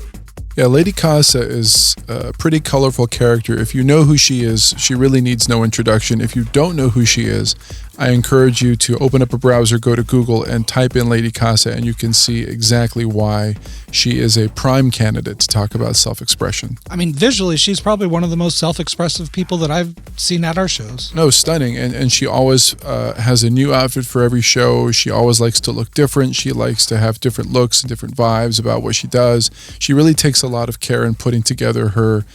Yeah, Lady Casa is a pretty colorful character. If you know who she is, she really needs no introduction. If you don't know who she is, I encourage you to open up a browser, go to Google, and type in Lady Casa, and you can see exactly why she is a prime candidate to talk about self-expression. I mean, visually, she's probably one of the most self-expressive people that I've seen at our shows. No, stunning. And she always has a new outfit for every show. She always likes to look different. She likes to have different looks and different vibes about what she does. She really takes a lot of care in putting together her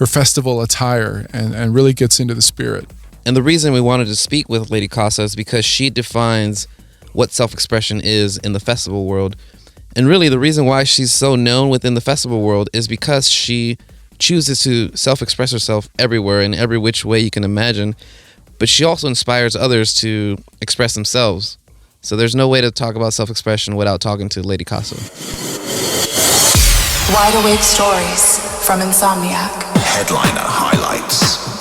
festival attire and really gets into the spirit. And the reason we wanted to speak with Lady Casa is because she defines what self-expression is in the festival world. And really the reason why she's so known within the festival world is because she chooses to self-express herself everywhere in every which way you can imagine. But she also inspires others to express themselves. So there's no way to talk about self-expression without talking to Lady Casa. Wide Awake Stories from Insomniac. Headliner highlights.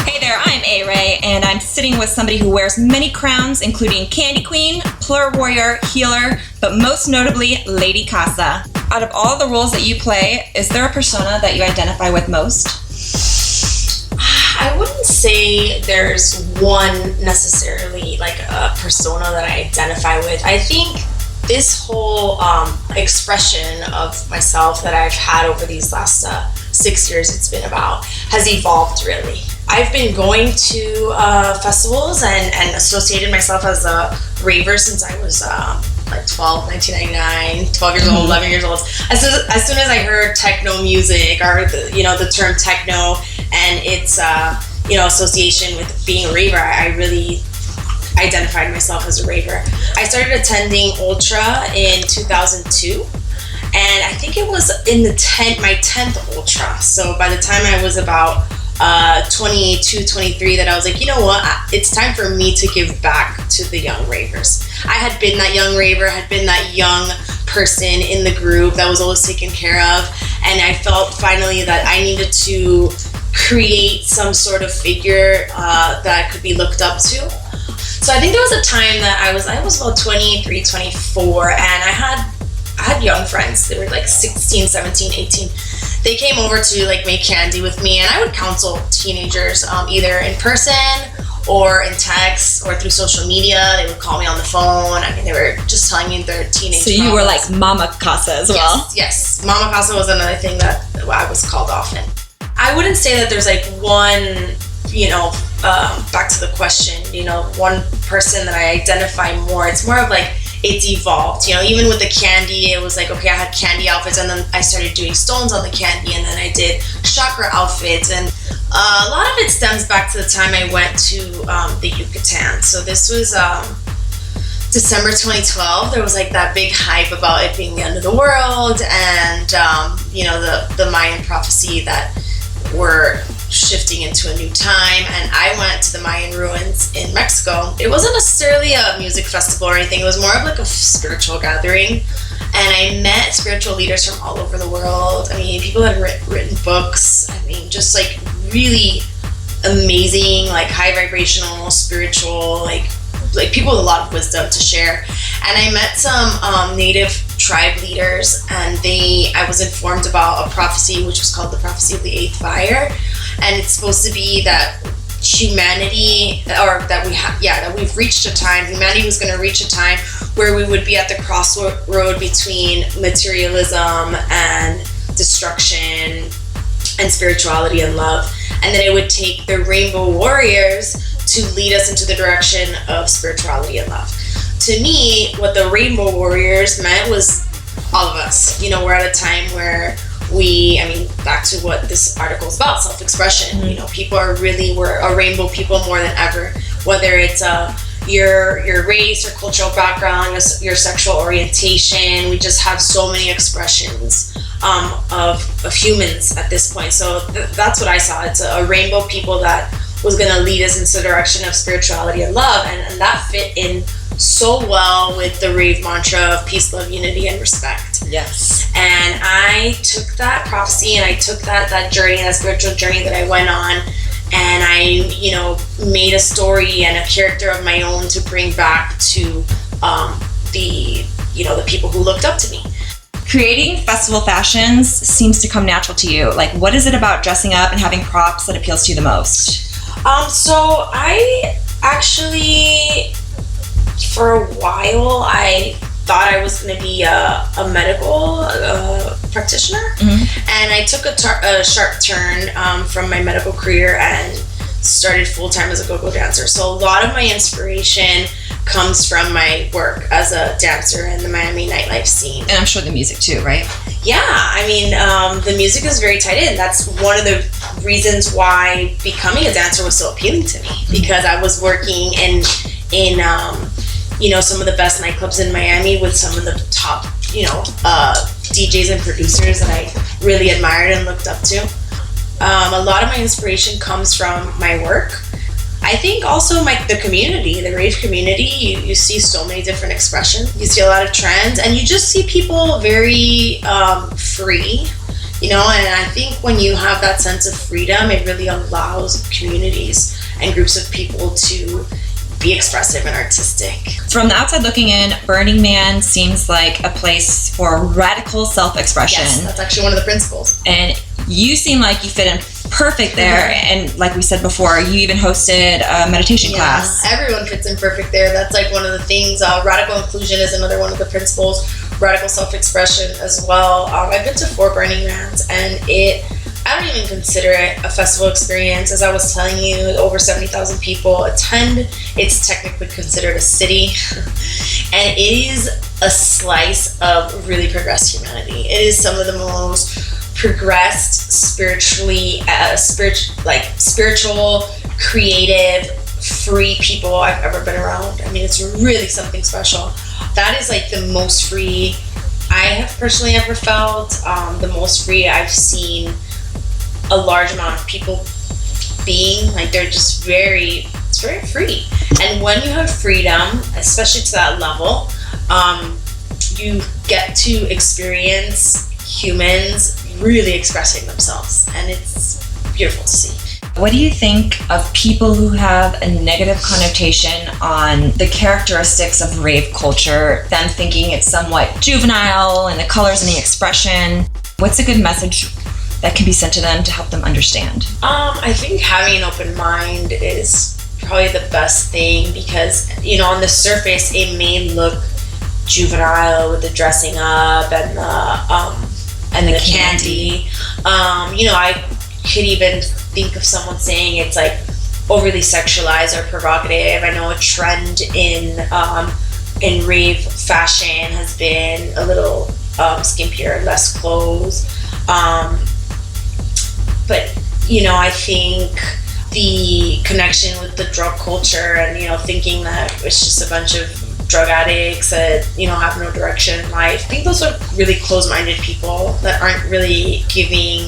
Hey there, I'm A-Ray, and I'm sitting with somebody who wears many crowns, including Candy Queen, Plur Warrior, Healer, but most notably, Lady Casa. Out of all the roles that you play, is there a persona that you identify with most? I wouldn't say there's one necessarily, like a persona that I identify with. I think this whole expression of myself that I've had over these last 6 years it's been about has evolved really. I've been going to festivals and associated myself as a raver since I was like 1999, 12 years old, 11 years old. As soon as I heard techno music or the term techno and its association with being a raver, I really identified myself as a raver. I started attending Ultra in 2002, and I think it was in my 10th Ultra. So by the time I was about 22, 23, that I was like, you know what, it's time for me to give back to the young ravers. I had been that young raver, had been that young person in the group that was always taken care of, and I felt finally that I needed to create some sort of figure that I could be looked up to. So I think there was a time that I was about 23, 24, and I had young friends. They were like 16, 17, 18. They came over to like make candy with me, and I would counsel teenagers either in person or in text or through social media. They would call me on the phone. I mean, they were just telling me their teenage So you were like Mama Casa as well? Yes. Mama Casa was another thing that I was called often. I wouldn't say that there's like one, back to the question, one person that I identify more. It's more of like, it's evolved, even with the candy, it was like, okay, I had candy outfits, and then I started doing stones on the candy, and then I did chakra outfits, and a lot of it stems back to the time I went to the Yucatan. So this was December 2012. There was like that big hype about it being the end of the world, and the Mayan prophecy that we're shifting into a new time, and I went to the Mayan ruins in Mexico. It wasn't necessarily a music festival or anything. It was more of like a spiritual gathering, and I met spiritual leaders from all over the world. I mean, people had written books. I mean, just like really amazing, like high vibrational, spiritual, like people with a lot of wisdom to share. And I met some native tribe leaders, and I was informed about a prophecy which was called the prophecy of the eighth fire. and it's supposed to be that humanity, or that we've reached a time, humanity was going to reach a time where we would be at the crossroad between materialism and destruction and spirituality and love, and then it would take the Rainbow Warriors to lead us into the direction of spirituality and love. To me, what the Rainbow Warriors meant was all of us. You know, we're at a time where back to what this article is about, self-expression. You know, people are really, we're a rainbow people more than ever, whether it's your race, your cultural background, your sexual orientation. We just have so many expressions of humans at this point. So that's what I saw. It's a rainbow people that was going to lead us into the direction of spirituality and love, and that fit in so well with the rave mantra of peace, love, unity, and respect. Yes. And I took that prophecy and I took that journey, that spiritual journey that I went on, and I, made a story and a character of my own to bring back to the people who looked up to me. Creating festival fashions seems to come natural to you. Like, what is it about dressing up and having props that appeals to you the most? So I actually, for a while, I thought I was going to be a medical practitioner, and I took a sharp turn from my medical career and started full-time as a go-go dancer. So a lot of my inspiration comes from my work as a dancer in the Miami nightlife scene. And I'm sure the music too, right? Yeah, the music is very tied in. That's one of the reasons why becoming a dancer was so appealing to me, because I was working in some of the best nightclubs in Miami with some of the top, DJs and producers that I really admired and looked up to. A lot of my inspiration comes from my work. I think also the community, the rave community, you see so many different expressions. You see a lot of trends, and you just see people very free, and I think when you have that sense of freedom, it really allows communities and groups of people to be expressive and artistic. From the outside looking in, Burning Man seems like a place for radical self-expression. Yes, that's actually one of the principles. And you seem like you fit in perfect there. And like we said before, you even hosted a meditation class. Everyone fits in perfect there. That's like one of the things. Radical inclusion is another one of the principles. Radical self-expression as well. I've been to 4 Burning Mans, and I don't even consider it a festival experience. As I was telling you, over 70,000 people attend. It's technically considered a city, and it is a slice of really progressed humanity. It is some of the most progressed spiritual, creative, free people I've ever been around. It's really something special. That is like the most free I have personally ever felt, the most free I've seen a large amount of people being. They're just it's very free. And when you have freedom, especially to that level, you get to experience humans really expressing themselves, and it's beautiful to see. What do you think of people who have a negative connotation on the characteristics of rave culture, them thinking it's somewhat juvenile and the colors and the expression? What's a good message that can be sent to them to help them understand? I think having an open mind is probably the best thing, because on the surface it may look juvenile with the dressing up and the candy. I could even think of someone saying it's like overly sexualized or provocative. I know a trend in rave fashion has been a little skimpier, less clothes. But I think the connection with the drug culture and thinking that it's just a bunch of drug addicts that have no direction in life, I think those are really closed-minded people that aren't really giving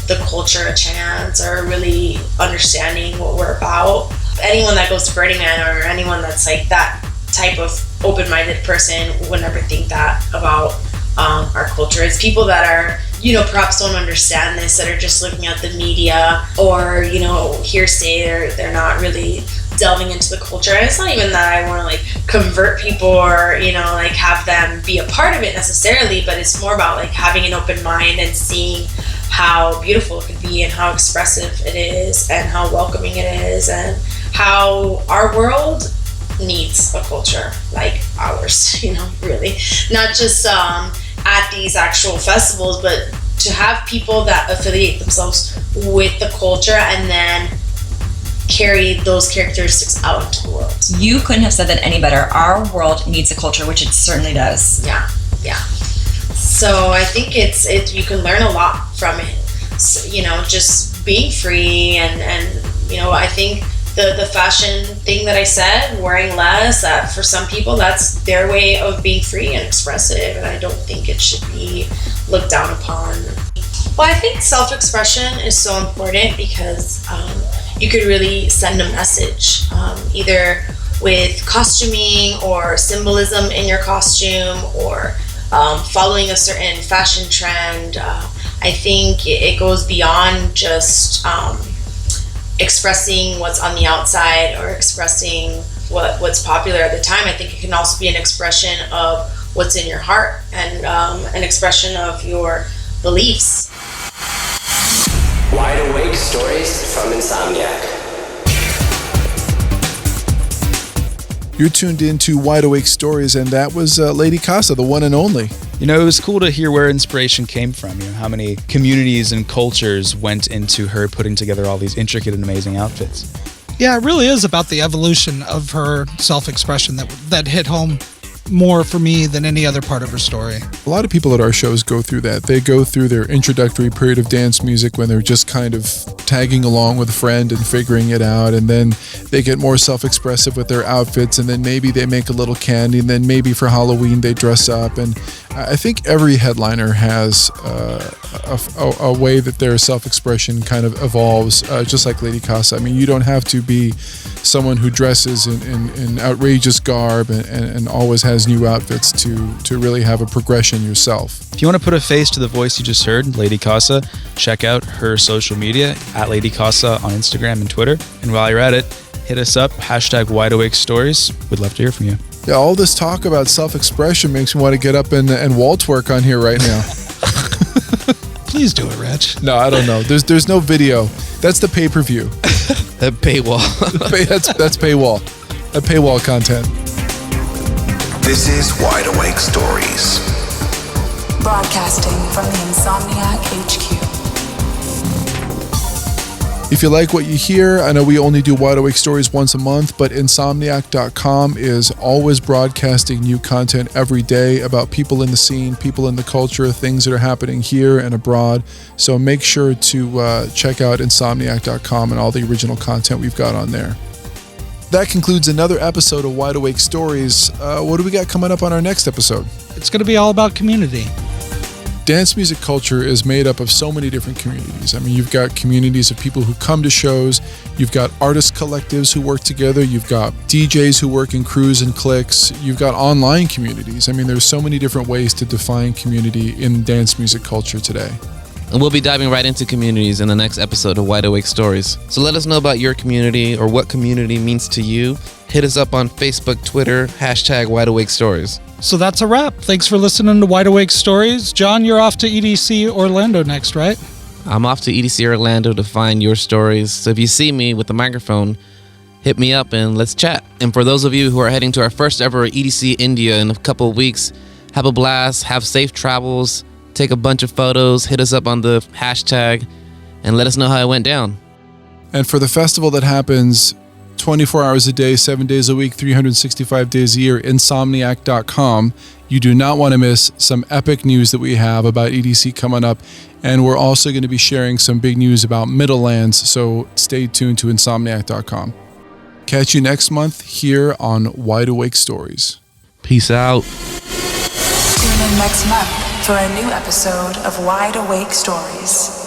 the culture a chance or really understanding what we're about. Anyone that goes to Burning Man, or anyone that's like that type of open-minded person, would never think that about our culture. It's people that are perhaps don't understand this, that are just looking at the media or hearsay. They're not really delving into the culture. And it's not even that I want to convert people or have them be a part of it necessarily, but it's more about having an open mind and seeing how beautiful it could be and how expressive it is and how welcoming it is and how our world needs a culture like ours, really. Not just at these actual festivals, but to have people that affiliate themselves with the culture and then carry those characteristics out into the world. You couldn't have said that any better. Our world needs a culture, which it certainly does. Yeah. So I think you can learn a lot from it. So, just being free and I think the fashion thing that I said, wearing less, that for some people that's their way of being free and expressive, and I don't think it should be looked down upon. Well, I think self-expression is so important because you could really send a message, either with costuming or symbolism in your costume or following a certain fashion trend. I think it goes beyond just expressing what's on the outside or expressing what's popular at the time. I think it can also be an expression of what's in your heart and an expression of your beliefs. Wide Awake Stories from Insomniac. You're tuned into Wide Awake Stories, and that was Lady Casa, the one and only. It was cool to hear where inspiration came from, how many communities and cultures went into her putting together all these intricate and amazing outfits. Yeah, it really is about the evolution of her self-expression that hit home more for me than any other part of her story. A lot of people at our shows go through that. They go through their introductory period of dance music when they're just kind of tagging along with a friend and figuring it out, and then they get more self-expressive with their outfits, and then maybe they make a little candy, and then maybe for Halloween they dress up. And I think every headliner has a way that their self-expression kind of evolves, just like Lady Casa. I mean, you don't have to be someone who dresses in outrageous garb and always has new outfits to really have a progression yourself. If you want to put a face to the voice you just heard, Lady Casa, check out her social media at Lady Casa on Instagram and Twitter. And while you're at it, hit us up, #WideAwakeStories. We'd love to hear from you. Yeah, all this talk about self-expression makes me want to get up and waltz work on here right now. Please do it, Reg. No, I don't know. There's no video. That's the pay-per-view. That paywall. That's paywall. That paywall content. This is Wide Awake Stories. Broadcasting from the Insomniac HQ. If you like what you hear, I know we only do Wide Awake Stories once a month, but Insomniac.com is always broadcasting new content every day about people in the scene, people in the culture, things that are happening here and abroad. So make sure to check out Insomniac.com and all the original content we've got on there. That concludes another episode of Wide Awake Stories. What do we got coming up on our next episode? It's going to be all about community. Dance music culture is made up of so many different communities. I mean, you've got communities of people who come to shows, you've got artist collectives who work together, you've got DJs who work in crews and cliques, you've got online communities. I mean, there's so many different ways to define community in dance music culture today. And we'll be diving right into communities in the next episode of Wide Awake Stories. So let us know about your community or what community means to you. Hit us up on Facebook, Twitter, #Wide Awake Stories. So that's a wrap. Thanks for listening to Wide Awake Stories. John, you're off to EDC Orlando next, right? I'm off to EDC Orlando to find your stories. So if you see me with the microphone, hit me up and let's chat. And for those of you who are heading to our first ever EDC India in a couple of weeks, have a blast, have safe travels, take a bunch of photos, hit us up on the hashtag, and let us know how it went down. And for the festival that happens 24 hours a day, 7 days a week, 365 days a year, Insomniac.com. You do not want to miss some epic news that we have about EDC coming up. And we're also going to be sharing some big news about Middlelands, so stay tuned to Insomniac.com. Catch you next month here on Wide Awake Stories. Peace out. Tune in next month for a new episode of Wide Awake Stories.